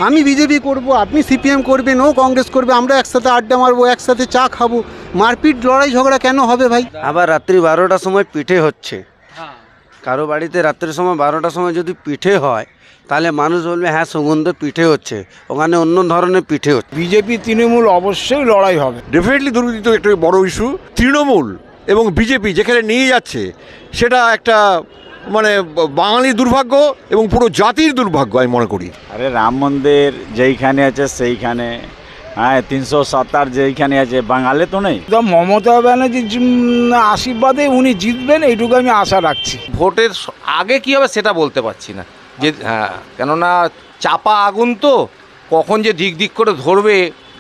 আমি বিজেপি করব, আপনি সিপিএম করবেন, ও কংগ্রেস করবে, আমরা একসাথে আড্ডা মারবো, একসাথে চা খাবো, মারপিট লড়াই ঝগড়া কেন হবে ভাই? আবার রাত্রি 12টার সময় পিঠে হচ্ছে, কারো বাড়িতে রাত্রের সময় 12টার সময় যদি পিঠে হয় তাহলে মানুষ বলবে হ্যাঁ সুগন্ধ পিঠে হচ্ছে, ওখানে অন্য ধরনের পিঠে হচ্ছে। বিজেপি তৃণমূল অবশ্যই লড়াই হবে, ডেফিনেটলি দুর্নীতি তো একটা বড় ইস্যু। তৃণমূল এবং বিজেপি যেখানে নিয়ে যাচ্ছে সেটা একটা মানে বাঙালির দুর্ভাগ্য এবং পুরো জাতির দুর্ভাগ্য আমি মনে করি। আরে রাম মন্দির যেইখানে আছে সেইখানে, হ্যাঁ 370 যেইখানে আছে, বাঙালি তো নেই। মমতা ব্যানার্জির আশীর্বাদে উনি জিতবেন এইটুকু আমি আশা রাখছি। ভোটের আগে কী হবে সেটা বলতে পারছি না, যে হ্যাঁ কেননা চাপা আগুন তো কখন যে দিক দিক করে ধরবে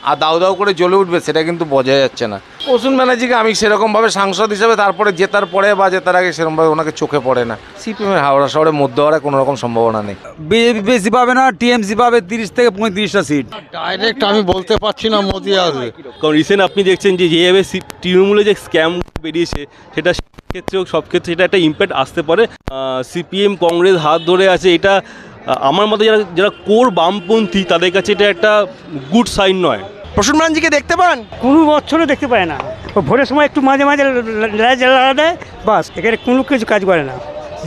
আর দাউ দাউ করে জ্বলে উঠবে সেটা কিন্তু বোঝা যাচ্ছে না। প্রসূন ব্যানার্জিকে আমি সেরকমভাবে সাংসদ হিসেবে তারপরে জেতার পরে বা জেতার আগে সেরকমভাবে ওনাকে চোখে পড়ে না। সিপিএমের হাওড়া শহরে মধ্যে হওয়ার কোনো রকম সম্ভাবনা নেই। বিজেপি বেশি পাবে না, টিএমসি পাবে 30 থেকে 35টা সিট। ডাইরেক্ট আমি বলতে পারছি না মোদি আসবে, কারণ রিসেন্ট আপনি দেখছেন যে যেভাবে তৃণমূলে যে স্ক্যাম বেরিয়েছে সেটা ক্ষেত্রেও সব ক্ষেত্রে এটা একটা ইম্প্যাক্ট আসতে পারে। সিপিএম কংগ্রেস হাত ধরে আছে, এটা আমার মতে যারা কোর বামপন্থী তাদের কাছে এটা একটা গুড সাইন নয়। প্রসূন ব্যানার্জিকে দেখতে পান? কোনো বছরও দেখতে পায় না, ভোরের সময় একটু মাঝে মাঝে জ্বালা দেয়, বাস এখানে কোনো কিছু কাজ করে না।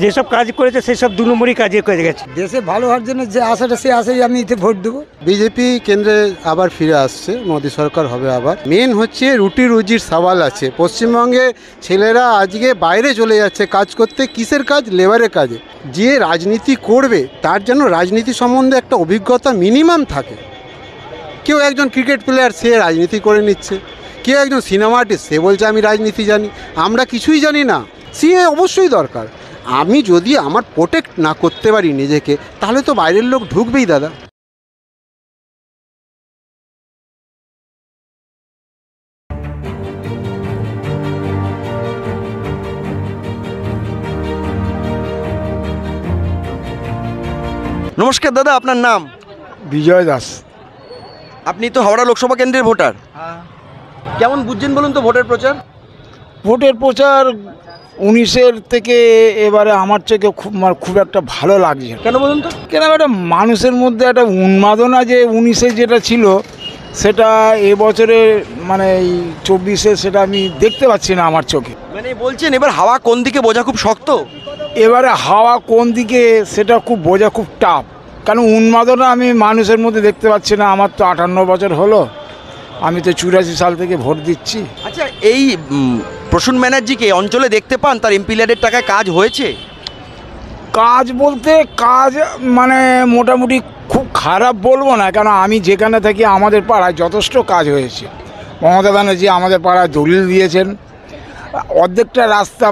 যেসব কাজ করেছে সেসব 2 নম্বরই কাজে করে গেছে। দেশে ভালো হওয়ার জন্য যে আশাটা সে আশাই আমি এতে ভোট দেবো। বিজেপি কেন্দ্রে আবার ফিরে আসছে, মোদি সরকার হবে আবার। মেন হচ্ছে রুটি রুজির সওয়াল আছে। পশ্চিমবঙ্গে ছেলেরা আজকে বাইরে চলে যাচ্ছে কাজ করতে, কিসের কাজ? লেবারের কাজে। যে রাজনীতি করবে তার জন্য রাজনীতি সম্বন্ধে একটা অভিজ্ঞতা মিনিমাম থাকে। কেউ একজন ক্রিকেট প্লেয়ার, সে রাজনীতি করে নিচ্ছে, কেউ একজন সিনেমা আর্টিস্ট, সে বলছে আমি রাজনীতি জানি। আমরা কিছুই জানি না, সিএ অবশ্যই দরকার। আমি যদি আমার প্রোটেক্ট না করতে পারি নিজেকে, তাহলে তো বাইরের লোক ঢুকবেই দাদা। নমস্কার দাদা, আপনার নাম? বিজয় দাস। আপনি তো হাওড়া লোকসভা কেন্দ্রের ভোটার, কেমন বুঝছেন বলুন তো ভোটের প্রচার? ভোটের প্রচার 19-এর থেকে এবারে আমার চোখে খুব একটা ভালো লাগছে। কেন বলুন তো? কেন একটা মানুষের মধ্যে একটা উন্মাদনা যে 19-এ যেটা ছিল সেটা এবছরে মানে এই 24-এ সেটা আমি দেখতে পাচ্ছি না আমার চোখে। মানে বলছেন এবার হাওয়া কোন দিকে বোঝা খুব শক্ত? এবারে হাওয়া কোন দিকে সেটা খুব বোঝা খুব টাফ, কারণ উন্মাদনা আমি মানুষের মধ্যে দেখতে পাচ্ছি না। আমার তো 58 বছর হলো, আমি তো 84 সাল থেকে ভোট দিচ্ছি। আচ্ছা, এই প্রসূন ব্যানার্জিকে অঞ্চলে দেখতে পান? তার এমপি ল্যাডের টাকায় কাজ হয়েছে? কাজ বলতে কাজ মানে মোটামুটি খুব খারাপ বলবো না, কারণ আমি যেখানে থাকি আমাদের পাড়ায় যথেষ্ট কাজ হয়েছে। মমতা ব্যানার্জি আমাদের পাড়ায় দলিল দিয়েছেন, অর্ধেকটা রাস্তা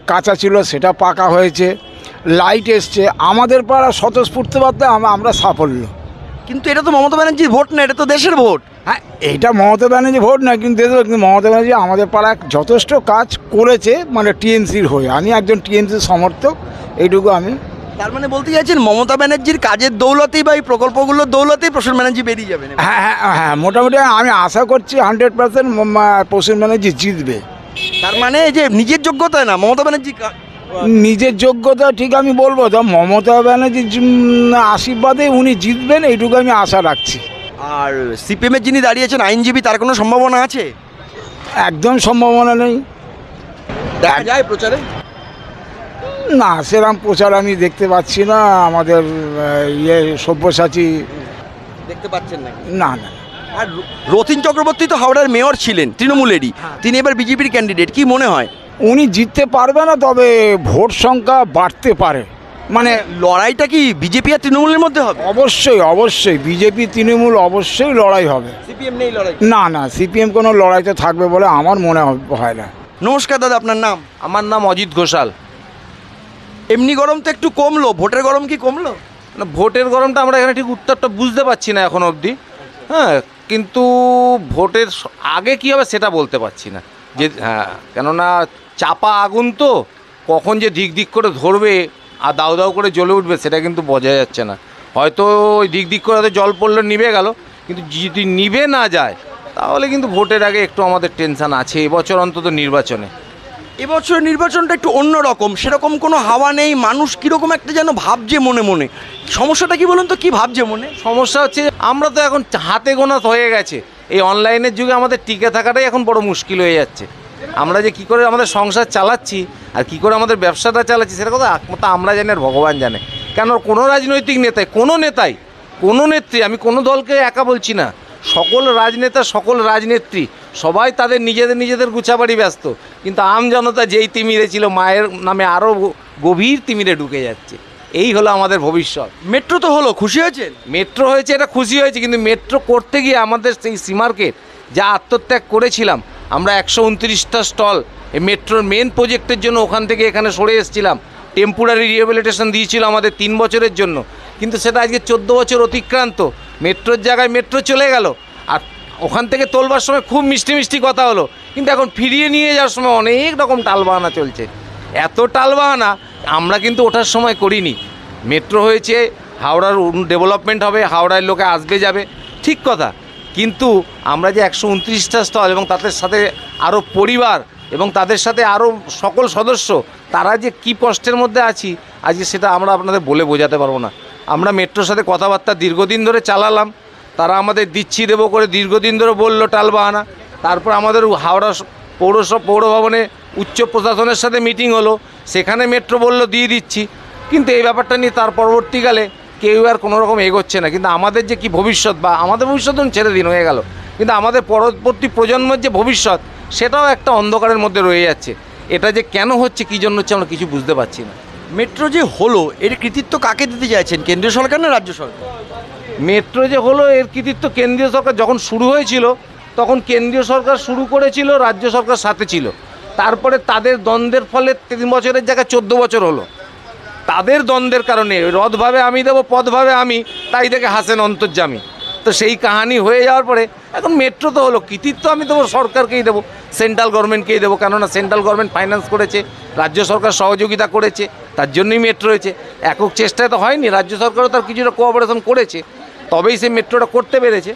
কাঁচা ছিল সেটা পাকা হয়েছে, লাইট এসছে, আমাদের পাড়া স্বতঃস্ফূর্ত বার্তা আমরা সাফল্য। কিন্তু এটা তো মমতা ব্যানার্জির ভোট না, এটা তো দেশের ভোট। হ্যাঁ, এইটা মমতা ব্যানার্জি ভোট না, কিন্তু মমতা ব্যানার্জি আমাদের পাড়ায় যথেষ্ট কাজ করেছে, মানে টিএমসির হয়ে। আমি একজন টিএমসির সমর্থক, এইটুকু আমি। তার মানে বলতে চাইছেন মমতা ব্যানার্জির কাজের দৌলতেই বা এই প্রকল্পগুলোর দৌলতেই প্রসূন ব্যানার্জি বেরিয়ে যাবেন? হ্যাঁ হ্যাঁ হ্যাঁ, মোটামুটি আমি আশা করছি 100% প্রসূন ব্যানার্জি জিতবে। তার মানে যে নিজের যোগ্যতায় না, মমতা ব্যানার্জি নিজের যোগ্যতা ঠিক আমি বলবো তো, মমতা ব্যানার্জির আশীর্বাদে উনি জিতবেন এইটুকু আমি আশা রাখছি। আর সিপিএমের যিনি দাঁড়িয়েছেন আইনজীবী, তার কোনো সম্ভাবনা আছে? একদম সম্ভাবনা নেই। দেখা যায় প্রচারে? না, সেরকম প্রচার আমি দেখতে পাচ্ছি না। আমাদের সব্যসাচী দেখতে পাচ্ছেন না? না না। আর রতিন চক্রবর্তী তো হাওড়ার মেয়র ছিলেন তৃণমূলেরই, তিনি এবার বিজেপির ক্যান্ডিডেট, কি মনে হয়? উনি জিততে পারবে না, তবে ভোট সংখ্যা বাড়তে পারে। মানে লড়াইটা কি বিজেপি আর তৃণমূলের মধ্যে হবে? অবশ্যই অবশ্যই বিজেপি তৃণমূল অবশ্যই লড়াই হবে। সিপিএম নেই লড়াই? না না, সিপিএম কোনো লড়াইতে থাকবে বলে আমার মনে হয় না। নমস্কার দাদা, আপনার নাম? আমার নাম অজিত ঘোষাল। এমনি গরম তো একটু কমলো, ভোটের গরম কি কমলো? না, ভোটের গরমটা আমরা এখানে ঠিক উত্তরটা বুঝতে পারছি না এখন অবধি। হ্যাঁ, কিন্তু ভোটের আগে কী হবে সেটা বলতে পারছি না, যে হ্যাঁ কেননা চাপা আগুন তো কখন যে দিক দিক করে ধরবে আর দাউ দাউ করে জ্বলে উঠবে সেটা কিন্তু বোঝা যাচ্ছে না। হয়তো ওই দিক দিক করে জল পড়লে নিভে গেল, কিন্তু যদি নিভে না যায় তাহলে কিন্তু ভোটের আগে একটু আমাদের টেনশান আছে এবছর অন্তত নির্বাচনে। এবছর নির্বাচনটা একটু অন্যরকম, সেরকম কোনো হাওয়া নেই, মানুষ কীরকম একটা যেন ভাবছে মনে মনে। সমস্যাটা কি বলুন তো, কি ভাবছে মনে? সমস্যা হচ্ছে আমরা তো এখন হাতে গোনা হয়ে গেছে, এই অনলাইনের যুগে আমাদের টিকে থাকাটাই এখন বড় মুশকিল হয়ে যাচ্ছে। আমরা যে কী করে আমাদের সংসার চালাচ্ছি আর কী করে আমাদের ব্যবসাটা চালাচ্ছি সেটা কথা একমাত্র আমরা জানি আর ভগবান জানে। কেন কোনো রাজনৈতিক নেতাই, কোনো নেত্রী, আমি কোনো দলকে একা বলছি না, সকল রাজনেতা, সকল রাজনেত্রী সবাই তাদের নিজেদের গুছাবাড়ি ব্যস্ত, কিন্তু আম জনতা যেই তিমিরে ছিল মায়ের নামে আরও গভীর তিমিরে ঢুকে যাচ্ছে। এই হলো আমাদের ভবিষ্যৎ। মেট্রো তো হলো, খুশি হয়েছেন? মেট্রো হয়েছে, এটা খুশি হয়েছে, কিন্তু মেট্রো করতে গিয়ে আমাদের সেই সি মার্কেট যা আত্মত্যাগ করেছিলাম, আমরা 129টা স্টল এই মেট্রোর মেন প্রজেক্টের জন্য ওখান থেকে এখানে সরে এসেছিলাম, টেম্পোরারি রিহ্যাবিলিটেশন দিয়েছিল আমাদের 3 বছরের জন্য, কিন্তু সেটা আজকে 14 বছর অতিক্রান্ত, মেট্রোর জায়গায় মেট্রো চলে গেল। আর ওখান থেকে তোলবার সময় খুব মিষ্টি কথা হলো, কিন্তু এখন ফিরিয়ে নিয়ে যাওয়ার সময় অনেক রকম টালবাহানা চলছে। এত টালবাহানা আমরা কিন্তু ওঠার সময় করিনি। মেট্রো হয়েছে, হাওড়ার ডেভেলপমেন্ট হবে, হাওড়ার লোকে আসবে যাবে, ঠিক কথা, কিন্তু আমরা যে 129টা স্টল এবং তাদের সাথে আরও পরিবার এবং তাদের সাথে আরও সকল সদস্য, তারা যে কী কষ্টের মধ্যে আছি আজকে সেটা আমরা আপনাদের বলে বোঝাতে পারবো না। আমরা মেট্রোর সাথে কথাবার্তা দীর্ঘদিন ধরে চালালাম, তারা আমাদের দিচ্ছি দেবো করে দীর্ঘদিন ধরে বললো টালবাহানা। তারপর আমাদের হাওড়া পৌর ভবনে উচ্চ প্রশাসনের সাথে মিটিং হলো, সেখানে মেট্রো বললো দিয়ে দিচ্ছি, কিন্তু এই ব্যাপারটা নিয়ে তার পরবর্তীকালে কেউ আর কোনো রকম এগোচ্ছে না। কিন্তু আমাদের যে কি ভবিষ্যৎ, বা আমাদের ভবিষ্যৎ ছেড়ে দিন হয়ে গেল, কিন্তু আমাদের পরবর্তী প্রজন্মের যে ভবিষ্যৎ সেটাও একটা অন্ধকারের মধ্যে রয়ে যাচ্ছে। এটা যে কেন হচ্ছে, কী জন্য হচ্ছে, আমরা কিছু বুঝতে পারছি না। মেট্রো যে হলো এর কৃতিত্ব কাকে দিতে চাইছেন, কেন্দ্রীয় সরকার না রাজ্য সরকার? মেট্রো যে হলো এর কৃতিত্ব কেন্দ্রীয় সরকার। যখন শুরু হয়েছিল তখন কেন্দ্রীয় সরকার শুরু করেছিল, রাজ্য সরকার সাথে ছিল, তারপরে তাদের দ্বন্দ্বের ফলে 3 বছরের জায়গায় 14 বছর হলো। তাদের দ্বন্দ্বের কারণে রথভাবে আমি দেবো, পথভাবে আমি, তাই দেখে হাসেন অন্তর্যামী। তো সেই কাহানি হয়ে যাওয়ার পরে এখন মেট্রো তো হলো, কৃতিত্ব আমি দেবো সরকারকেই দেবো, সেন্ট্রাল গভর্নমেন্টকেই দেবো, কেননা সেন্ট্রাল গভর্নমেন্ট ফাইন্যান্স করেছে, রাজ্য সরকার সহযোগিতা করেছে, তার জন্যই মেট্রো হয়েছে। একক চেষ্টায় তো হয়নি, রাজ্য সরকারও তার কিছুটা কোঅপারেশন করেছে, তবেই সে মেট্রোটা করতে পেরেছে।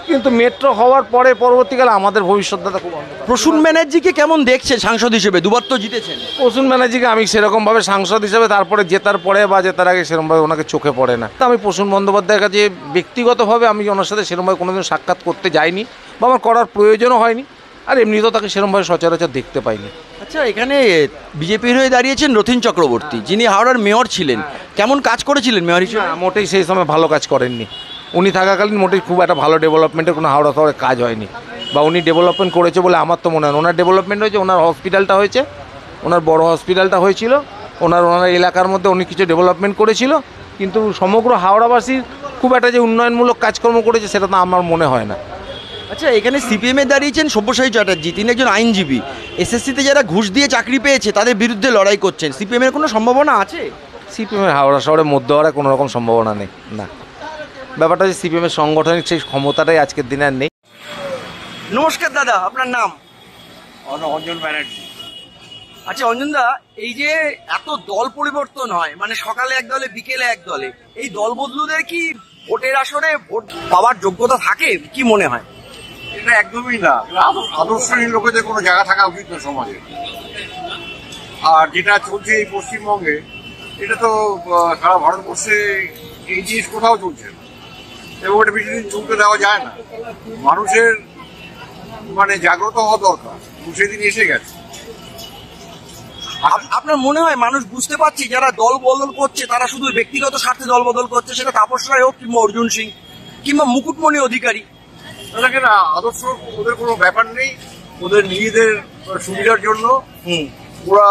কিন্তু মেট্রো হওয়ার পরে পরবর্তীকালে আমাদের ভবিষ্যৎটা খুব অন্ধকার। প্রসূন ব্যানার্জিকে কেমন দেখছেন সাংসদ হিসেবে? 2বার তো জিতেছেন। প্রসূন ব্যানার্জিকে আমি সেরকমভাবে সাংসদ হিসেবে তারপরে জেতার পরে বা জেতার আগে সেরকমভাবে ওনাকে চোখে পড়ে না। তো আমি প্রসূন বন্দ্যোপাধ্যায়ের কাছে ব্যক্তিগতভাবে আমি ওনার সাথে সেরকমভাবে কোনোদিন সাক্ষাৎ করতে যাইনি বা আমার করার প্রয়োজনও হয়নি, আর এমনিতেও তাকে সেরকমভাবে সচরাচর দেখতে পাইনি। আচ্ছা, এখানে বিজেপির হয়ে দাঁড়িয়েছেন রথীন চক্রবর্তী, যিনি হাওড়ার মেয়র ছিলেন, কেমন কাজ করেছিলেন মেয়র হিসেবে? মোটেই সেই সময় ভালো কাজ করেননি। উনি থাকাকালীন মোটেই খুব একটা ভালো ডেভেলপমেন্টের কোনো হাওড়া শহরে কাজ হয়নি, বা উনি ডেভেলপমেন্ট করেছে বলে আমার তো মনে হয়। ওনার ডেভেলপমেন্ট হয়েছে, ওনার হসপিটালটা হয়েছে, ওনার বড় হসপিটালটা হয়েছিল, ওনার এলাকার মধ্যে উনি কিছু ডেভেলপমেন্ট করেছিল, কিন্তু সমগ্র হাওড়াবাসীর খুব একটা যে উন্নয়নমূলক কাজকর্ম করেছে সেটা তো আমার মনে হয় না। আচ্ছা, এখানে সিপিএমে দাঁড়িয়েছেন সব্যসাচী চ্যাটার্জি, তিনি একজন আইনজীবী, এসএসসিতে যারা ঘুষ দিয়ে চাকরি পেয়েছে তাদের বিরুদ্ধে লড়াই করছেন, সিপিএমের কোনো সম্ভাবনা আছে? সিপিএমের হাওড়া শহরে মধ্যে হওয়ার কোনো রকম সম্ভাবনা নেই, না। ব্যাপারটা যে সিপিএমের সাংগঠনিক সেই ক্ষমতাটাই আজকের দিনে আর নেই। নমস্কার দাদা, আপনার নাম? অঞ্জন ব্যানার্জি। আচ্ছা অঞ্জন দা, এই যে এত দল পরিবর্তন হয়, মানে সকালে এক দলে বিকেলে এক দলে, এই দল বদলুদের কি ভোটের আসরে ভোট পাওয়ার যোগ্যতা থাকে, কি মনে হয়? এটা একদমই না। আদর্শহীন লোকেদের কোনো জায়গা থাকা উচিত না সমাজে। আর যেটা চলছে এই পশ্চিমবঙ্গে, এটা তো সারা ভারতবর্ষে এই জিনিস কোথাও চলছে না, এবং এটা বেশি দিন চলতে দেওয়া যায় না। মানুষের মানে জাগ্রত হওয়া দরকার, সেদিন এসে গেছে। আপনার মনে হয় মানুষ বুঝতে পারছে যারা দল বদল করছে তারা শুধু ব্যক্তিগত স্বার্থে দল বদল করছে, সেটা তাপস রায় হোক কিংবা অর্জুন সিং কিংবা মুকুটমণি অধিকারী? দেখেন, আদর্শ ওদের কোনো ব্যাপার নেই, ওদের নিজেদের সুবিধার জন্য ওরা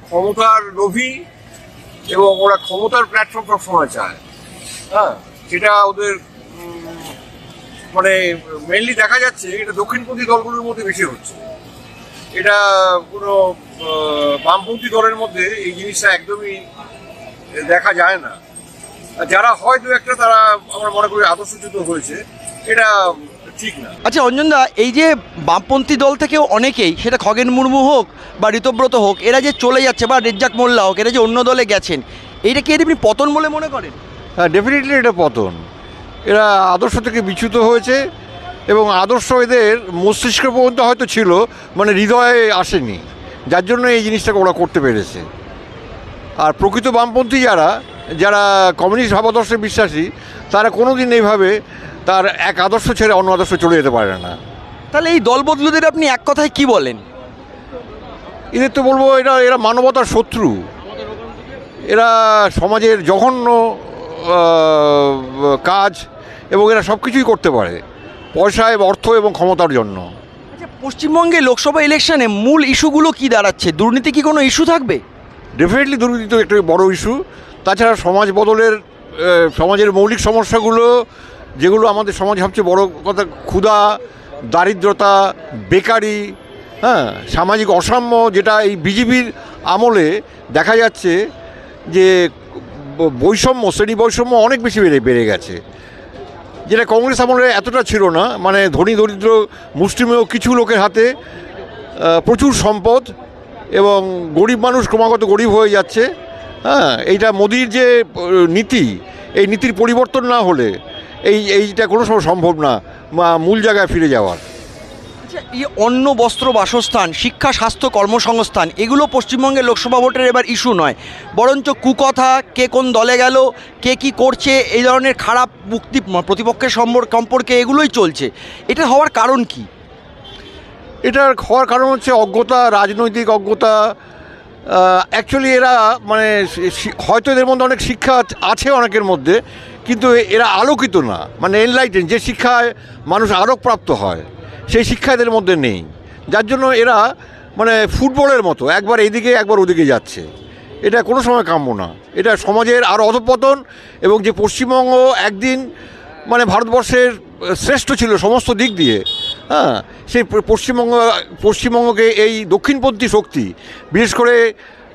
ক্ষমতার লোভী, এবং ওরা ক্ষমতার প্ল্যাটফর্ম সবসময় চায়। হ্যাঁ, সেটা ওদের মানে মেনলি দেখা যাচ্ছে এটা দক্ষিণপন্থী দলগুলোর মধ্যে বেশি হচ্ছে। এটা কোনো বামপন্থী দলের মধ্যে এই জিনিসটা একদমই দেখা যায় না। যারা হয়তো একটা, তারা আমরা মনে করি আদর্শচ্যুত হয়েছে, এটা ঠিক না। আচ্ছা অঞ্জন দা, এই যে বামপন্থী দল থেকেও অনেকেই, সেটা খগেন মুর্মু হোক বা ঋতব্রত হোক, এরা যে চলে যাচ্ছে, বা রেজ্জাক মোল্লা হোক, এরা যে অন্য দলে গেছেন, এইটা কি আপনি পতন বলে মনে করেন? হ্যাঁ, ডেফিনেটলি এটা পতন। এরা আদর্শ থেকে বিচ্যুত হয়েছে, এবং আদর্শ এদের মস্তিষ্ক পর্যন্ত হয়তো ছিল, মানে হৃদয়ে আসেনি। যার জন্য এই জিনিসটাকে ওরা করতে পেরেছে। আর প্রকৃত বামপন্থী যারা কমিউনিস্ট ভাবাদর্শে বিশ্বাসী, তারা কোনোদিন এইভাবে তার এক আদর্শ ছেড়ে অন্য আদর্শ চলে যেতে পারে না। তাহলে এই দলবদলুদের আপনি এক কথায় কি বলেন? এদের তো বলবো এরা মানবতার শত্রু, এরা সমাজের জঘন্য কাজ, এবং এরা সব কিছুই করতে পারে পয়সা এবং অর্থ এবং ক্ষমতার জন্য। আচ্ছা, পশ্চিমবঙ্গে লোকসভা ইলেকশনে মূল ইস্যুগুলো কি দাঁড়াচ্ছে? দুর্নীতি কি কোনো ইস্যু থাকবে? ডেফিনেটলি দুর্নীতি তো একটা বড় ইস্যু। তাছাড়া সমাজ বদলের সমাজের মৌলিক সমস্যাগুলো, যেগুলো আমাদের সমাজে সবচেয়ে বড় কথা, ক্ষুধা, দারিদ্রতা, বেকারি, হ্যাঁ, সামাজিক অসাম্য, যেটা এই বিজেপির আমলে দেখা যাচ্ছে যে বৈষম্য, শ্রেণী বৈষম্য অনেক বেশি বেড়ে গেছে, যেটা কংগ্রেস আমলে এতটা ছিল না। মানে ধনী দরিদ্র মুষ্টিমেয় কিছু লোকের হাতে প্রচুর সম্পদ, এবং গরিব মানুষ ক্রমাগত গরিব হয়ে যাচ্ছে। হ্যাঁ, এইটা মোদির যে নীতি, এই নীতির পরিবর্তন না হলে এইটা কোনো সময় সম্ভব না মূল জায়গায় ফিরে যাওয়ার। আচ্ছা, এই অন্ন, বস্ত্র, বাসস্থান, শিক্ষা, স্বাস্থ্য, কর্মসংস্থান, এগুলো পশ্চিমবঙ্গের লোকসভা ভোটের এবার ইস্যু নয়, বরঞ্চ কুকথা, কে কোন দলে গেল, কে কি করছে, এই ধরনের খারাপ মুক্তি প্রতিপক্ষের সম্পর্কে এগুলোই চলছে। এটা হওয়ার কারণ কি? এটার হওয়ার কারণ হচ্ছে অজ্ঞতা, রাজনৈতিক অজ্ঞতা। অ্যাকচুয়ালি এরা মানে হয়তো এদের মধ্যে অনেক শিক্ষা আছে অনেকের মধ্যে, কিন্তু এরা আলোকিত না, মানে এনলাইটেন, যে শিক্ষায় মানুষ আলোকপ্রাপ্ত হয় সেই শিক্ষা এদের মধ্যে নেই। যার জন্য এরা মানে ফুটবলের মতো একবার এইদিকে একবার ওদিকে যাচ্ছে। এটা কোনো সময় কাম্য না। এটা সমাজের আরও অধঃপতন, এবং যে পশ্চিমবঙ্গ একদিন ভারতবর্ষের শ্রেষ্ঠ ছিল সমস্ত দিক দিয়ে, হ্যাঁ, সেই পশ্চিমবঙ্গকে এই দক্ষিণপন্থী শক্তি, বিশেষ করে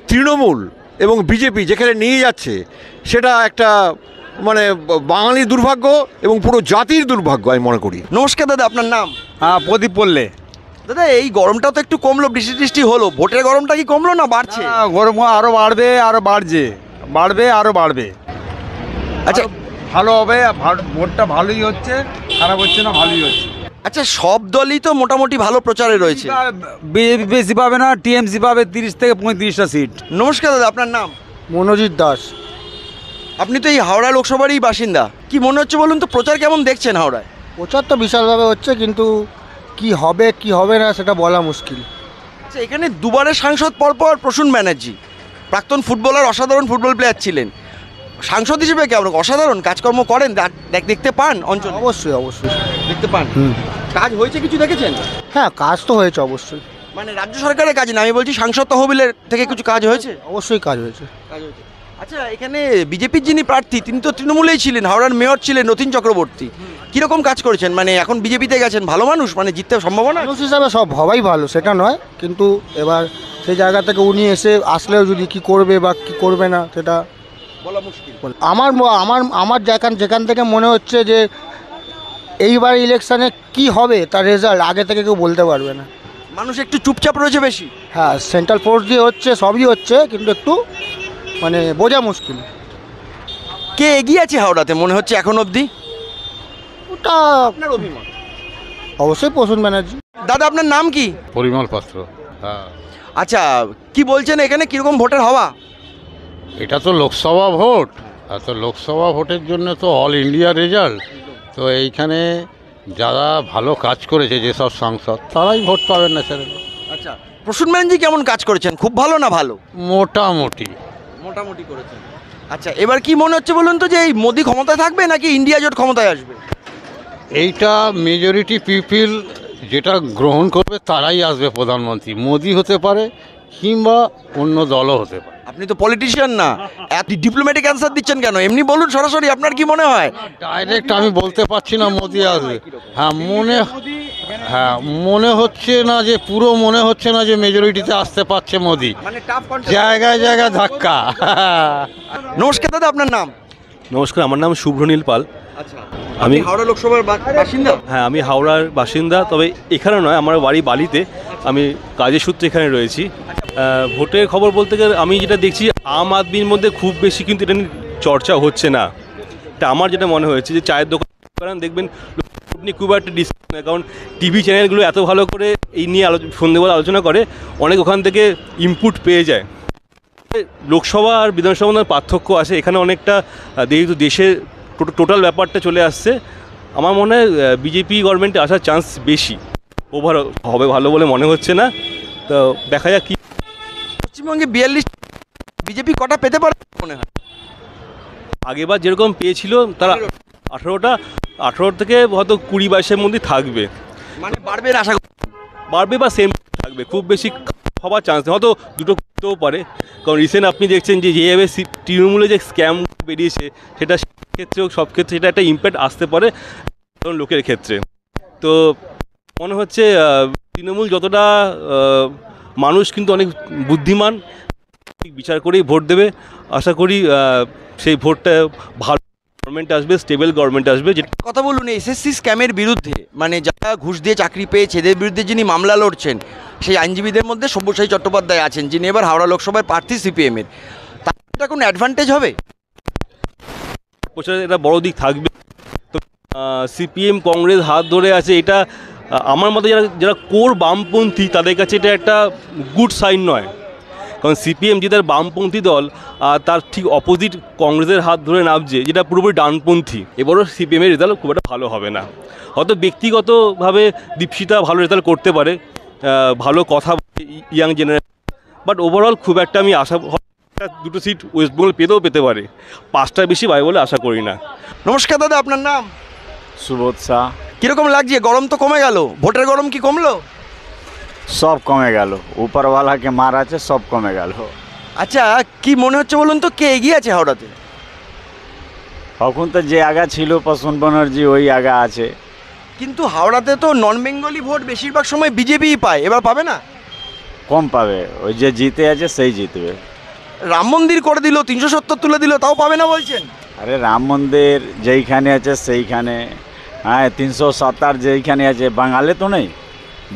তৃণমূল এবং বিজেপি যেখানে নিয়ে যাচ্ছে, সেটা একটা বাঙালির দুর্ভাগ্য এবং পুরো জাতির দুর্ভাগ্য আমি মনে করি। নমস্কার দাদা, আপনার নাম? হ্যাঁ, প্রদীপ বললে। দাদা, এই গরমটা তো একটু কমলো, বৃষ্টি হলো, ভোটের গরমটা কি কমলো না বাড়ছে? গরম আরও বাড়বে, আরও বাড়বে। আচ্ছা, ভালো হবে, ভোটটা ভালোই হচ্ছে, খারাপ হচ্ছে না, ভালোই হচ্ছে। আচ্ছা, সব দলই তো মোটামুটি ভালো প্রচারে রয়েছে। বিজেপি বেশি পাবে না, টিএমসি পাবে 30 থেকে 35টা সিট। নমস্কার দাদা, আপনার নাম? মনোজিৎ দাস। আপনি তো এই হাওড়া লোকসভারই বাসিন্দা, কি মনে হচ্ছে বলুন তো, প্রচার কেমন দেখছেন হাওড়ায়? প্রচার তো বিশালভাবে হচ্ছে, কিন্তু কি হবে কি হবে না সেটা বলা মুশকিল। আচ্ছা, এখানে দুবারের সাংসদ পরপর প্রসূন ব্যানার্জি, প্রাক্তন ফুটবলার, অসাধারণ ফুটবল প্লেয়ার ছিলেন, সাংসদ হিসেবে কেমন অসাধারণ কাজকর্ম করেন, দেখতে পান অঞ্চল? অবশ্যই দেখতে পান। কাজ হয়েছে কিছু দেখেছেন? হ্যাঁ, কাজ তো হয়েছে অবশ্যই। মানে রাজ্য সরকারের কাজ না, আমি বলছি সাংসদ তহবিলের থেকে কিছু কাজ হয়েছে? অবশ্যই কাজ হয়েছে। আচ্ছা, এখানে বিজেপির যিনি প্রার্থী তিনি তো তৃণমূলেই ছিলেন, হাওড়ার মেয়র ছিলেন নতীন চক্রবর্তী, কিরকম কাজ করেছেন? মানে এখন বিজেপিতে গেছেন, ভালো মানুষ, মানে জিততে সম্ভাবনা? মানুষ হিসাবে সব হওয়াই ভালো সেটা নয়, কিন্তু এবার সেই জায়গা থেকে উনি আসলেও যদি কি করবে বা কি করবে না সেটা বলা মুশকিল। আমার যেখান থেকে মনে হচ্ছে যে এইবার ইলেকশানে কি হবে তার রেজাল্ট আগে থেকে কেউ বলতে পারবে না। মানুষ একটু চুপচাপ রয়েছে বেশি। হ্যাঁ, সেন্ট্রাল ফোর্স দিয়ে হচ্ছে, সবই হচ্ছে, কিন্তু একটু বোঝা মুশকিল। কে এগিয়ে আছে হাওড়াতে মনে হচ্ছে এখন অবধি? ওটা আপনার অভিমত? অবশ্যই প্রসূন ব্যানার্জি। দাদা, আপনার নাম কি? পরিমল পাত্র। হ্যাঁ। আচ্ছা, কি বলছেন এখানে কিরকম ভোটের হওয়া? এটা তো লোকসভা ভোট, আর তো লোকসভা ভোটের জন্য তো অল ইন্ডিয়া রেজাল্ট, তো এইখানে যারা ভালো কাজ করেছে যেসব সাংসদ, তারাই ভোট পাবেন না ছেড়ে। আচ্ছা, প্রসূন ব্যানার্জি কেমন কাজ করেছেন? খুব ভালো না ভালো? মোটামুটি করেছেন। আচ্ছা, এবার কি মনে হচ্ছে বলুন তো, যে এই মোদি ক্ষমতায় থাকবে নাকি ইন্ডিয়া জোট ক্ষমতায় আসবে? এইটা মেজরিটি পিপল যেটা গ্রহণ করবে তারাই আসবে প্রধানমন্ত্রী। মোদি হতে পারে কিংবা অন্য দলও হতে পারে। আপনি তো পলিটিশিয়ান না, এত ডিপ্লোম্যাটিক অ্যান্সার দিচ্ছেন কেন? এমনি বলুন সরাসরি, আপনার কি মনে হয়? ডাইরেক্ট আমি বলতে পারছি না মোদি আসবে। মনে হচ্ছে না যে, পুরো মনে হচ্ছে না যে মেজরিটিতে আসতে পারছে মোদি, জায়গায় জায়গায় ধাক্কা। নমস্কার দাদা, আপনার নাম? নমস্কার, আমার নাম শুভ্রনীল পাল। আচ্ছা, আমি হাওড়া লোকসভার বাসিন্দা? হ্যাঁ, আমি হাওড়ার বাসিন্দা, তবে এখানে নয়, আমার বাড়ি বালিতে। আমি কাজের সূত্রে এখানে রয়েছি। ভোটের খবর বলতে গেলে আমি যেটা দেখছি, আম আদমির মধ্যে খুব বেশি কিন্তু এটা নিয়ে চর্চা হচ্ছে না। এটা আমার যেটা মনে হয়েছে, যে চায়ের দোকান দেখবেন নিয়ে খুব একটা ডিসকাস না, কারণ টিভি চ্যানেলগুলো এত ভালো করে এই নিয়ে সন্ধ্যেবেলা আলোচনা করে, অনেক ওখান থেকে ইনপুট পেয়ে যায়। লোকসভা আর বিধানসভার মধ্যে পার্থক্য আছে, এখানে অনেকটা যেহেতু দেশের টোটাল ব্যাপারটা চলে আসছে, আমার মনে হয় বিজেপি গভর্নমেন্টে আসার চান্স বেশি। ওভার হবে ভালো বলে মনে হচ্ছে না, তো দেখা যাক কি। পশ্চিমবঙ্গে 42 বিজেপি কটা পেতে পারে মনে হয়? আগেবার যেরকম পেয়েছিল তারা 18 থেকে হয়তো 20-22-এর মধ্যে থাকবে, মানে বাড়বে আশা করি। বাড়বে বা সেম থাকবে, খুব বেশি হওয়ার চান্স নেই, হয়তো দুটো করতেও পারে। কারণ রিসেন্ট আপনি দেখছেন যে যেভাবে তৃণমূলে যে স্ক্যাম বেরিয়েছে, সেটা ক্ষেত্রেও সব ক্ষেত্রে সেটা একটা ইম্প্যাক্ট আসতে পারে লোকের ক্ষেত্রে। তো মনে হচ্ছে তৃণমূল যতটা মানুষ কিন্তু অনেক বুদ্ধিমান, বিচার করেই ভোট দেবে। আশা করি সেই ভোটটা ভালো গভর্নমেন্ট আসবে, স্টেবল গভর্নমেন্ট আসবে। কথা বলুন, এসএসসি স্ক্যামের বিরুদ্ধে, মানে যারা ঘুষ দিয়ে চাকরি পেয়েছে এদের বিরুদ্ধে যিনি মামলা লড়ছেন, সেই আইনজীবীদের মধ্যে সব্যসাচী চট্টোপাধ্যায় আছেন, যিনি এবার হাওড়া লোকসভায় প্রার্থী সিপিএমের। তার কোনো অ্যাডভান্টেজ হবে? এটা বড় দিক থাকবে। তো সিপিএম কংগ্রেস হাত ধরে আছে, এটা আমার মতে যারা কোর বামপন্থী তাদের কাছে এটা একটা গুড সাইন নয়। কারণ সিপিএম যেটা বামপন্থী দল, আর তার ঠিক অপোজিট কংগ্রেসের হাত ধরে নামছে, যেটা পুরোপুরি ডানপন্থী। এবারও সিপিএমের রেজাল্ট খুব একটা ভালো হবে না। হয়তো ব্যক্তিগতভাবে দীপশিতা ভালো রেজাল্ট করতে পারে, ভালো কথা ইয়াং জেনারেশন, বাট ওভারঅল খুব একটা আমি আশা, দুটো সিট ওয়েস্টবেঙ্গল পেতে পারে, 5টার বেশি পাবে বলে আশা করি না। নমস্কার দাদা, আপনার নাম? সুবোধ শাহ। কিরকম লাগছে? গরম তো কমে গেল, ভোটের গরম কি কমলো? সব কমে গেল, উপরওয়ালাকে মার আছে, সব কমে গেল। আচ্ছা, কি মনে হচ্ছে বলুন তো, কে এগিয়ে আছে হাওড়াতে? এখন তো যে আগা ছিল প্রসূন ব্যানার্জি, ওই আগা আছে। কিন্তু হাওড়াতে তো নন বেঙ্গলি ভোট বেশিরভাগ সময় বিজেপিই পায়, এবার পাবে না? কম পাবে, ওই যে জিতে আছে সেই জিতবে। রাম মন্দির করে দিল, 370 তুলে দিল, তাও পাবে না বলছেন? আরে রাম মন্দির যেইখানে আছে সেইখানে, হ্যাঁ 370 যেইখানে আছে, বাঙালি তো নেই,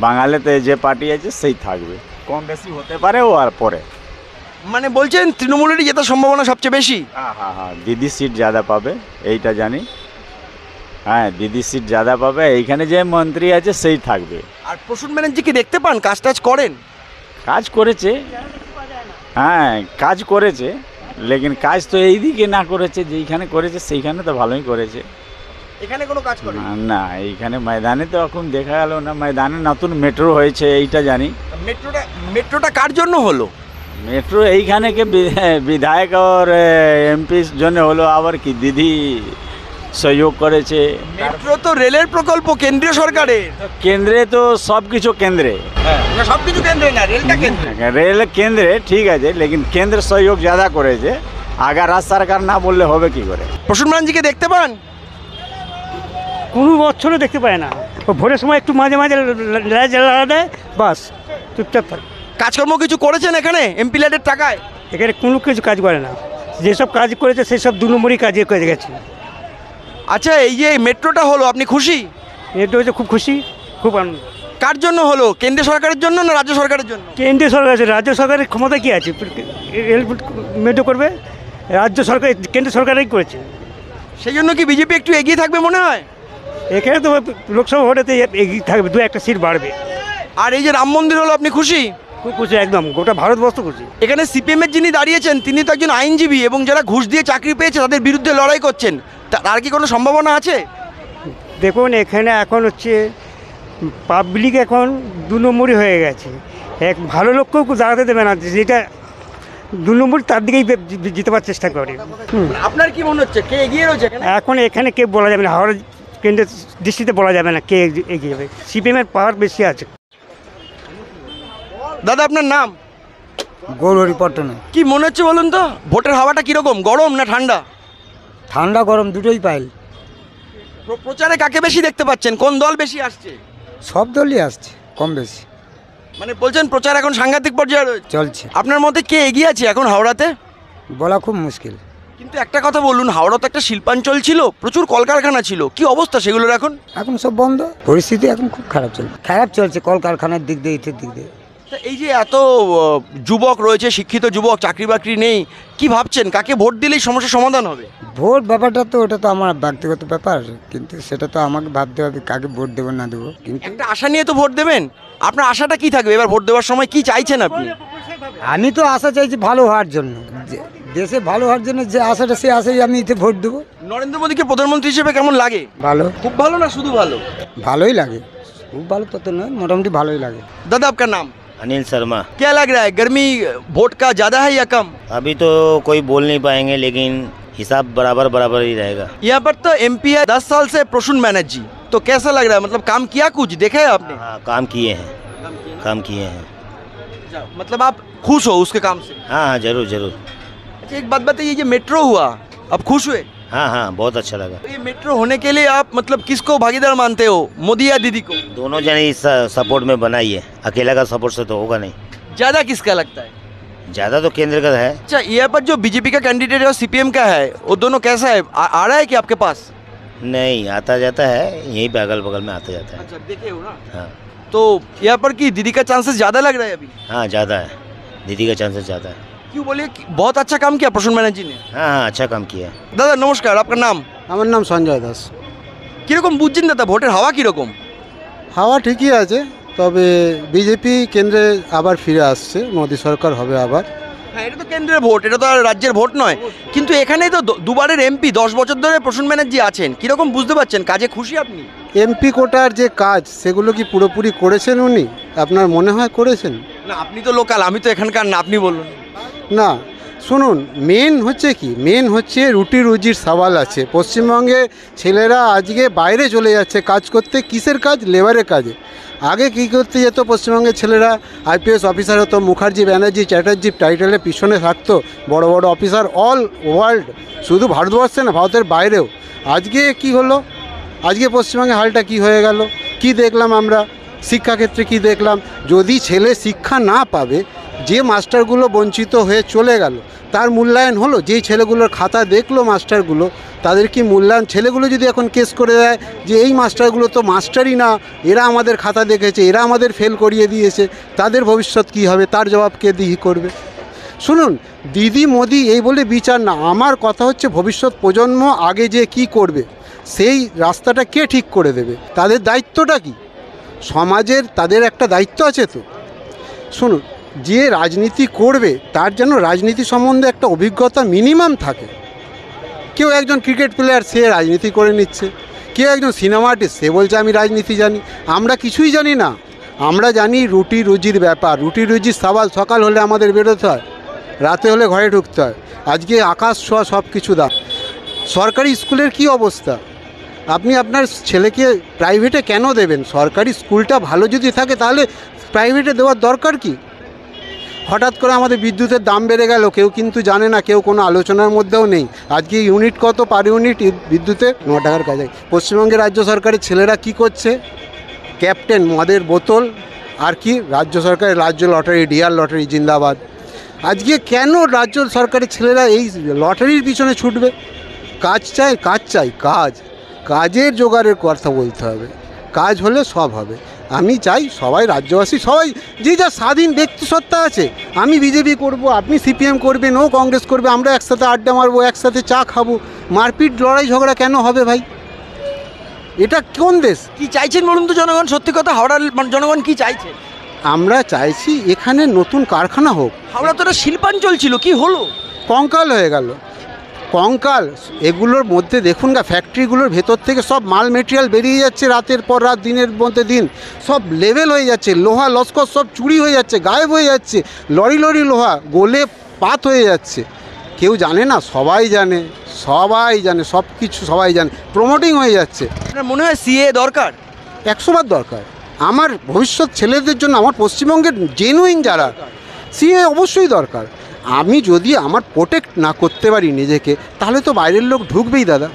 বাঙালিতে যে পার্টি আছে সেই থাকবে, কম বেশি হতে পারে ও আর পরে। মানে বলছেন তৃণমূলেরই জেতার সম্ভাবনা সবচেয়ে বেশি? হ্যাঁ, দিদি সিট ज़्यादा পাবে, এইটা জানি। হ্যাঁ, দিদি সিট ज़्यादा পাবে, এইখানে যে মন্ত্রী আছে সেই থাকবে। আর প্রসূন ব্যানার্জি কি দেখতে পান, কাজ টাজ করেন? কাজ করেছে, হ্যাঁ কাজ করেছে, লেকিন কাজ তো এইদিকে না করেছে, যেইখানে করেছে সেইখানে তো ভালোই করেছে। এখানে কোনো কাজ করে না, এইখানে ময়দানে তো এখন দেখা গেল না, ময়দানে নতুন মেট্রো হয়েছে এইটা জানি। মেট্রোটা কার জন্য হলো? মেট্রো এইখানে কে বিধায়ক আর এমপির জন্য হলো, আবার কি দিদি সহযোগ করেছে। মেট্রো তো রেলের প্রকল্প কেন্দ্রীয় সরকারের। কেন্দ্রে তো সব কিছু কেন্দ্রে, সব কিছু কেন্দ্রে না, রেলটা কেন্দ্রে। রেল কেন্দ্রে ঠিক আছে, লেকিন কেন্দ্র সহযোগ ज़्यादा করেছে, আগে রাজ্য সরকার না বললে হবে কি করে? প্রসূন ব্যানার্জিকে দেখতে পান? কোনো বছরও দেখতে পায় না, ও ভোরের সময় একটু মাঝে মাঝে জ্বালা দেয়, বাস চুপচাপ থাকে। কাজকর্ম কিছু করেছেন এখানে এমপি ল্যাডের টাকায়? এখানে কোনো কিছু কাজ করে না, যেসব কাজ করেছে সেই সব 2 নম্বরই কাজে করে গেছে। আচ্ছা, এই যে মেট্রোটা হলো, আপনি খুশি? এটা হচ্ছে খুব খুশি, খুব আনন্দ। কার জন্য হলো, কেন্দ্রীয় সরকারের জন্য না রাজ্য সরকারের জন্য? কেন্দ্রীয় সরকার আছে, রাজ্য সরকারের ক্ষমতা কী আছে? রেল মেট্রো করবে, রাজ্য সরকার কেন্দ্র সরকারই করেছে। সেই জন্য কি বিজেপি একটু এগিয়ে থাকবে মনে হয়? এখানে তো লোকসভা ভোটেতে এগিয়ে থাকবে, 2-1টা সিট বাড়বে। আর এই যে রাম মন্দির হলো, আপনি খুশি? খুব খুশি, একদম গোটা ভারতবর্ষ খুশি। এখানে সিপিএমের যিনি দাঁড়িয়েছেন তিনি তো একজন আইনজীবী, এবং যারা ঘুষ দিয়ে চাকরি পেয়েছে তাদের বিরুদ্ধে লড়াই করছেন, তার কি কোনো সম্ভাবনা আছে? দেখুন, এখানে এখন হচ্ছে পাবলিক এখন 2 নম্বরই হয়ে গেছে, এক ভালো লোককেও দাঁড়াতে দেবে না, যেটা 2 নম্বর তার দিকেই জিতবার চেষ্টা করে। আপনার কি মনে হচ্ছে কে এগিয়ে রয়েছে এখন? এখানে কে বলা যাবে না, হাওড়া কেন্দ্রের দৃষ্টিতে বলা যাবে না কে এগিয়ে যাবে, সিপিএমের পাওয়ার বেশি আছে। দাদা, আপনার নাম? গৌরহরি পট্টনায়ক। কি মনে হচ্ছে বলুন তো, ভোটের হাওয়াটা কিরকম, গরম না ঠান্ডা? ঠান্ডা গরম দুটোই পাইল। প্রচারে কাকে বেশি দেখতে পাচ্ছেন, কোন দল বেশি আসছে? সব দলই আসছে কম বেশি। মানে বলছেন প্রচার এখন সাংঘাতিক পর্যায়ে চলছে। আপনার মতে কে এগিয়ে আছে এখন হাওড়াতে? বলা খুব মুশকিল। কিন্তু একটা কথা বলুন, হাওড়া তো একটা শিল্পাঞ্চল ছিল, প্রচুর কলকারখানা ছিল, কি অবস্থা সেগুলোর এখন? এখন সব বন্ধ, পরিস্থিতি এখন খুব খারাপ চলছে, কলকারখানার দিক দিয়ে, ইটের দিক দিয়ে তা এই যে এত যুবক রয়েছে, শিক্ষিত যুবক, চাকরি বাকরি নেই, কি ভাবছেন কাকে ভোট দিলেই সমস্যার সমাধান হবে? ভোট ব্যাপারটা তো ওটা তো আমার ব্যক্তিগত ব্যাপার, কিন্তু সেটা তো আমাকে ভাবতে হবে কাকে ভোট দেবো না দেবো। কিন্তু একটা আশা নিয়ে তো ভোট দেবেন, আপনার আশাটা কি থাকবে এবার ভোট দেওয়ার সময়, কি চাইছেন আপনি? আমি তো আশা চাইছি ভালো হওয়ার জন্য, দেশে ভালো হওয়ার জন্য যে আশাটা, সেই আশাই আমি এতে ভোট দেবো। নরেন্দ্র মোদীকে প্রধানমন্ত্রী হিসেবে কেমন লাগে? ভালো, খুব ভালো না শুধু ভালো? ভালোই লাগে, খুব ভালো তো নয়, মোটামুটি ভালোই লাগে। दादा आपका नाम? अनिल शर्मा। क्या लग रहा है, गर्मी वोट का ज़्यादा है या कम? अभी तो कोई बोल नहीं पाएंगे, लेकिन हिसाब बराबर बराबर ही रहेगा। यहाँ पर तो एमपी है 10 साल से प्रसून बैनर्जी, तो कैसा लग रहा है, मतलब काम किया कुछ, देखा है आपने? हाँ, काम किए हैं, काम किए हैं। मतलब आप खुश हो उसके काम से? हाँ हाँ, जरूर जरूर। अच्छा एक बात बताइए, ये मेट्रो हुआ, अब खुश हुए? हाँ हाँ, बहुत अच्छा लगा। तो ये मेट्रो होने के लिए आप मतलब किसको भागीदार मानते हो, मोदी या दीदी को? दोनों जने इस सपोर्ट में बनाई है, अकेला का सपोर्ट से तो होगा नहीं। ज़्यादा किसका लगता है? ज़्यादा तो केंद्र का है। अच्छा यहाँ पर जो बीजेपी का कैंडिडेट है और सीपीएम का है, वो दोनों कैसा है, आ रहा है कि आपके पास? नहीं, आता जाता है, यहीं पे अगल बगल में आता जाता है। अच्छा देखे हो ना। हाँ तो यहाँ पर की दीदी का चांसेस ज़्यादा लग रहा है अभी? हाँ, ज़्यादा है, दीदी का चांसेस ज़्यादा है। क्यों बोलिए, बहुत अच्छा काम किया प्रसून बैनर्जी ने। हाँ हाँ, अच्छा काम किया है। दादा नमस्कार, आपका नाम? আমার নাম সঞ্জয় দাস। কিরকম বুঝছেন দাদা ভোটের হাওয়া কিরকম? হাওয়া ঠিকই আছে, তবে বিজেপি কেন্দ্রে আবার ফিরে আসছে, মোদী সরকার হবে আবার। হ্যাঁ এটা তো কেন্দ্রের ভোট, এটা তো আর রাজ্যের ভোট নয়, কিন্তু এখানেই তো দুবারের এমপি, 10 বছর ধরে প্রসূন ব্যানার্জি আছেন, কিরকম বুঝতে পারছেন, কাজে খুশি আপনি? এমপি কোটার যে কাজ সেগুলো কি পুরোপুরি করেছেন উনি? আপনার মনে হয় করেছেন? না আপনি তো লোকাল, আমি তো এখানকার না, আপনি বলুন। না শুনুন, মেন হচ্ছে কি, মেন হচ্ছে রুটি রুজির সওয়াল আছে। পশ্চিমবঙ্গে ছেলেরা আজকে বাইরে চলে যাচ্ছে কাজ করতে, কিসের কাজ? লেবারের কাজে। আগে কী করতে যেত পশ্চিমবঙ্গের ছেলেরা? আইপিএস অফিসার হতো, মুখার্জি ব্যানার্জি চ্যাটার্জি টাইটেলের পিছনে থাকতো, বড় বড় অফিসার অল ওয়ার্ল্ড, শুধু ভারতবর্ষে না ভারতের বাইরেও। আজকে কি হলো? আজকে পশ্চিমবঙ্গে হালটা কি হয়ে গেল? কি দেখলাম আমরা শিক্ষাক্ষেত্রে? কি দেখলাম? যদি ছেলে শিক্ষা না পাবে, যে মাস্টারগুলো বঞ্চিত হয়ে চলে গেল তার মূল্যায়ন হলো? যেই ছেলেগুলোর খাতা দেখলো মাস্টারগুলো, তাদের কি মূল্যায়ন? ছেলেগুলো যদি এখন কেস করে দেয় যে এই মাস্টারগুলো তো মাস্টারই না, এরা আমাদের খাতা দেখেছে, এরা আমাদের ফেল করিয়ে দিয়েছে, তাদের ভবিষ্যৎ কী হবে? তার জবাব কে দিয়ে করবে? শুনুন, দিদি মোদি এই বলে বিচার না, আমার কথা হচ্ছে ভবিষ্যৎ প্রজন্ম আগে যে কি করবে সেই রাস্তাটা কে ঠিক করে দেবে? তাদের দায়িত্বটা কি? সমাজের তাদের একটা দায়িত্ব আছে তো। শুনুন, যে রাজনীতি করবে তার যেন রাজনীতি সম্বন্ধে একটা অভিজ্ঞতা মিনিমাম থাকে। কেউ একজন ক্রিকেট প্লেয়ার, সে রাজনীতি করে নিচ্ছে, কেউ একজন সিনেমা আর্টিস্ট, সে বলছে আমি রাজনীতি জানি। আমরা কিছুই জানি না, আমরা জানি রুটি রুজির ব্যাপার, রুটি রুজির সওয়াল। সকাল হলে আমাদের বেরোতে হয়, রাতে হলে ঘরে ঢুকতে হয়। আজকে আকাশ ছোঁয়া সব কিছু দাম। সরকারি স্কুলের কি অবস্থা? আপনি আপনার ছেলেকে প্রাইভেটে কেন দেবেন? সরকারি স্কুলটা ভালো যদি থাকে তাহলে প্রাইভেটে দেওয়ার দরকার কি? হঠাৎ করে আমাদের বিদ্যুতের দাম বেড়ে গেল, কেউ কিন্তু জানে না, কেউ কোনো আলোচনার মধ্যেও নেই। আজকে ইউনিট কত পার ইউনিট বিদ্যুতে? 9 টাকার কাছে। পশ্চিমবঙ্গের রাজ্য সরকারের ছেলেরা কি করছে? ক্যাপ্টেন, মদের বোতল, আর কি রাজ্য সরকারের রাজ্য লটারি, ডিআর লটারি জিন্দাবাদ। আজকে কেন রাজ্য সরকারের ছেলেরা এই লটারির পিছনে ছুটবে? কাজ চাই, কাজ চাই, কাজ, কাজের জোগাড়ের কথা বলতে হবে। কাজ হলে সব হবে। আমি চাই সবাই রাজ্যবাসী, সবাই যে যা স্বাধীন ব্যক্তিসত্তা আছে, আমি বিজেপি করব, আপনি সিপিএম করবেন, ও কংগ্রেস করবে, আমরা একসাথে আড্ডা মারবো, একসাথে চা খাবো। মারপিট লড়াই ঝগড়া কেন হবে ভাই? এটা কোন দেশ? কি চাইছেন বলুন তো জনগণ, সত্যি কথা, হাওড়ার জনগণ কি চাইছে? আমরা চাইছি এখানে নতুন কারখানা হোক। হাওড়া তো একটা শিল্পাঞ্চল ছিল, কি হলো? কঙ্কাল হয়ে গেল, কঙ্কাল। এগুলোর মধ্যে দেখুন না, ফ্যাক্টরিগুলোর ভেতর থেকে সব মাল মেটেরিয়াল বেরিয়ে যাচ্ছে, রাতের পর রাত, দিনের মধ্যে দিন, সব লেভেল হয়ে যাচ্ছে, লোহা লস্কর সব চুরি হয়ে যাচ্ছে, গায়েব হয়ে যাচ্ছে, লরি লরি লোহা গলে পাত হয়ে যাচ্ছে। কেউ জানে না? সবাই জানে, সবাই জানে, সব কিছু সবাই জানে, প্রমোটিং হয়ে যাচ্ছে। আপনার মনে হয় সিএ দরকার? 100 বার দরকার। আমার ভবিষ্যৎ ছেলেদের জন্য, আমার পশ্চিমবঙ্গের জেনুইন যারা, সিএ অবশ্যই দরকার। আমি যদি আমার প্রোটেক্ট না করতে পারি নিজেকে, তাহলে তো বাইরের লোক ঢুকবেই দাদা।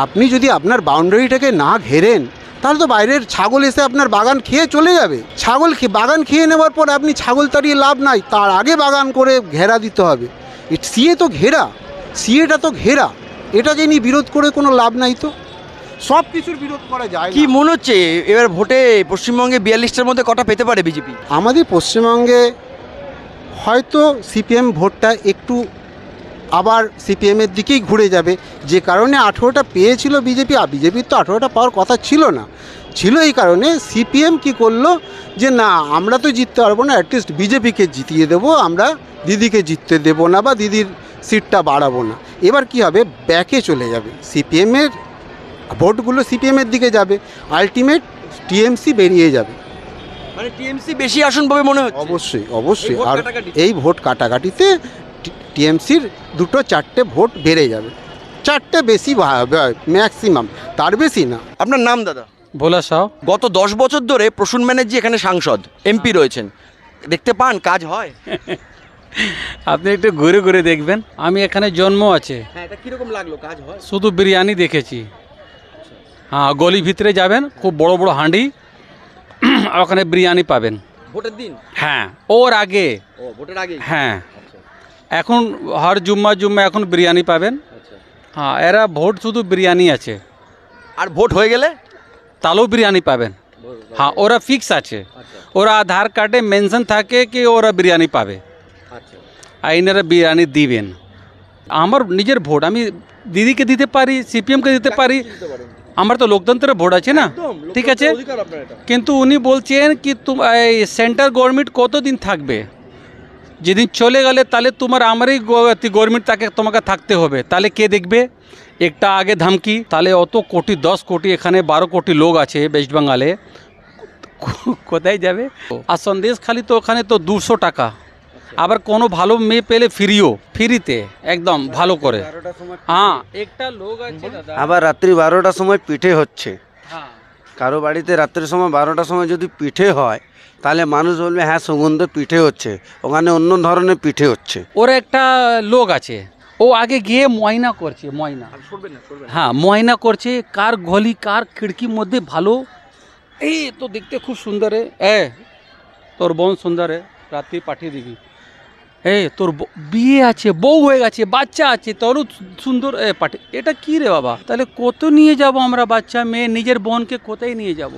আপনি যদি আপনার বাউন্ডারিটাকে না ঘেরেন, তাহলে তো বাইরের ছাগল এসে আপনার বাগান খেয়ে চলে যাবে। ছাগল বাগান খেয়ে নেওয়ার পর আপনি ছাগল তাড়িয়ে লাভ নাই, তার আগে বাগান করে ঘেরা দিতে হবে। সিএ তো ঘেরা, সিএটা তো ঘেরা, এটাকে নিয়ে বিরোধ করে কোনো লাভ নাই। তো সব কিছুর বিরোধ করা যায় কি না। মনে হচ্ছে এবার ভোটে পশ্চিমবঙ্গে 42টার মধ্যে কটা পেতে পারে বিজেপি? আমাদের পশ্চিমবঙ্গে হয়তো সিপিএম ভোটটা একটু আবার সিপিএমের দিকেই ঘুরে যাবে, যে কারণে 18টা পেয়েছিল বিজেপি, আর বিজেপির তো 18টা পাওয়ার কথা ছিল না, ছিল এই কারণে সিপিএম কি করলো যে না আমরা তো জিততে পারবো না, অ্যাটলিস্ট বিজেপিকে জিতিয়ে দেবো, আমরা দিদিকে জিততে দেবো না বা দিদির সিটটা বাড়াবো না। এবার কি হবে, ব্যাকে চলে যাবে, সিপিএমের ভোটগুলো সিপিএমের দিকে যাবে, আলটিমেট টিএমসি বেরিয়ে যাবে। মানে টিএমসি বেশি আসন পাবে মনে হচ্ছে? অবশ্যই অবশ্যই। এই ভোট আর কাটাকাটি? এই ভোট কাটাকাটিতে টিএমসির 2-4টে ভোট বেড়ে যাবে, 4টে বেশি ম্যাক্সিমাম, তার বেশি না। আপনার নাম দাদা? ভোলা সাহ। গত 10 বছর ধরে প্রসূন ব্যানার্জি এখানে সাংসদ, এমপি রয়েছেন, দেখতে পান কাজ হয়? আপনি একটু ঘুরে ঘুরে দেখবেন, আমি এখানে জন্ম আছে। হ্যাঁ, এটা কিরকম লাগলো, কাজ হয়? শুধু বিরিয়ানি দেখেছি। হ্যাঁ, গলি ভিতরে যাবেন, খুব বড় বড় হাঁড়ি, ওখানে বিরিয়ানি পাবেন। ভোটের দিন? হ্যাঁ, ওর আগে। ও, ভোটের আগে? হ্যাঁ, এখন হর জুম্মা এখন বিরিয়ানি পাবেন। হ্যাঁ, এরা ভোট শুধু বিরিয়ানি আছে। আর ভোট হয়ে গেলে তাহলেও বিরিয়ানি পাবেন। হ্যাঁ, ওরা ফিক্স আছে, ওরা আধার কার্ডে মেনশন থাকে কি ওরা বিরিয়ানি পাবে, আর এনারা বিরিয়ানি দিবেন। আমার নিজের ভোট আমি দিদিকে দিতে পারি, সিপিএমকে দিতে পারি, আমার তো লোকতন্ত্রের ভোট আছে না, ঠিক আছে। কিন্তু উনি বলছেন কি এই সেন্ট্রাল গভর্নমেন্ট কতদিন থাকবে, যেদিন চলে গেলে তাহলে তোমার আমারই গভর্নমেন্ট তোমাকে থাকতে হবে, তাহলে কে দেখবে? একটা আগে ধমকি, তাহলে অত কোটি 10 কোটি, এখানে 12 কোটি লোক আছে ওয়েস্ট বেঙ্গলে, কোথায় যাবে? আর সন্দেশ খালি তো ওখানে তো 200 টাকা, আবার কোনো ভালো মেয়ে পেলে ফ্রিতে একদম ভালো করে। হ্যাঁ, একটা লোক আছে দাদা, আবার রাত্রি 12টার সময় পিঠে হচ্ছে। কারো বাড়িতে রাত্রের সময় 12টার সময় যদি পিঠে হয় তাহলে মানুষ বলবে হ্যাঁ সুগন্ধ পিঠে হচ্ছে, ওখানে অন্য ধরনের পিঠে হচ্ছে। ওর একটা লোক আছে, ও আগে গিয়ে ময়না করছে, হ্যাঁ ময়না করছে, কার গলি কার খিড়কির মধ্যে ভালো, এই তো দেখতে খুব সুন্দর তোর বোন সুন্দর রাত্রি পাঠিয়ে দিবি, তোর বিয়ে আছে, বউ হয়ে গেছে, বাচ্চা আছে, তোরও সুন্দর পাঠিয়ে। এটা কি রে বাবা, তাহলে কত নিয়ে যাব আমরা বাচ্চা মেয়ে, নিজের বোনকে কোথায় নিয়ে যাব?